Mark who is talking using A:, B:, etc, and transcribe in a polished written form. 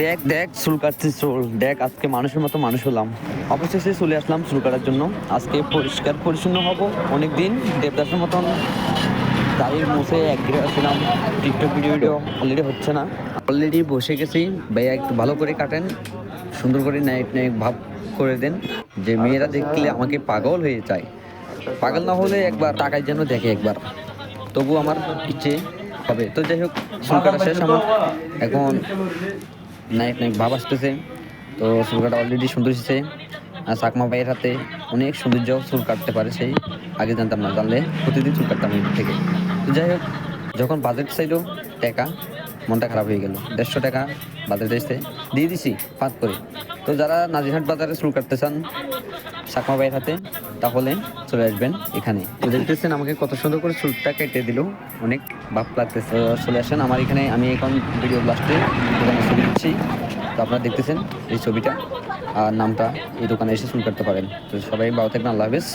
A: দেখ দেখ চুল কাটছি, চুল দেখ। আজকে মানুষের মতো মানুষ হলাম, অবশেষে চলে আসলাম চুল কাটার জন্য। আজকে পরিষ্কার পরিচ্ছন্ন হব। অনেকদিন দেবদাসের মতন দাড়ির মুছে একঘেরে আসলাম। টিকটক ভিডিও অলরেডি হচ্ছে না, অলরেডি বসে গেছি। ভাইয়া একটু ভালো করে কাটেন, সুন্দর করে নায়ক নায়ক ভাব করে দেন, যে মেয়েরা দেখলে আমাকে পাগল হয়ে যায়। পাগল না হলে একবার টাকার জন্য দেখে একবার, তবু আমার ইচ্ছে হবে। তো যাই হোক, চুল কাটা শেষ আমার। এখন নায়ক নায়ক ভাব আসতেছে। তো চুল কাটা অলরেডি সুন্দর এসেছে। আর চাকমা ভাইয়ের হাতে অনেক সৌন্দর্য, চুল কাটতে পারে সেই। আগে জানতাম না, জানলে প্রতিদিন চুল কাটতাম এর থেকে। তো যাই হোক, যখন বাজেট চাইলো টাকা, মনটা খারাপ হয়ে গেল। 150 টাকা বাজেট এসে দিয়ে দিছি ফাঁক করে। তো যারা নাজিরহাট বাজারে চুল কাটতে চান চাকমা ভাইয়ের হাতে, তাহলে চলে আসবেন এখানে। তো দেখতেছেন আমাকে কত সুন্দর করে চুলটা কেটে দিল, অনেক ভাব লাগতেছে। চলে আসেন আমার এখানে। আমি এখন ভিডিও লাস্টে দোকানে ছবি দিচ্ছি, তো আপনারা দেখতেছেন এই ছবিটা আর নামটা। এই দোকানে এসে চুল কাটতে পারেন। তো সবাই ভালো থাকবেন, আল্লাহ হাফেজ।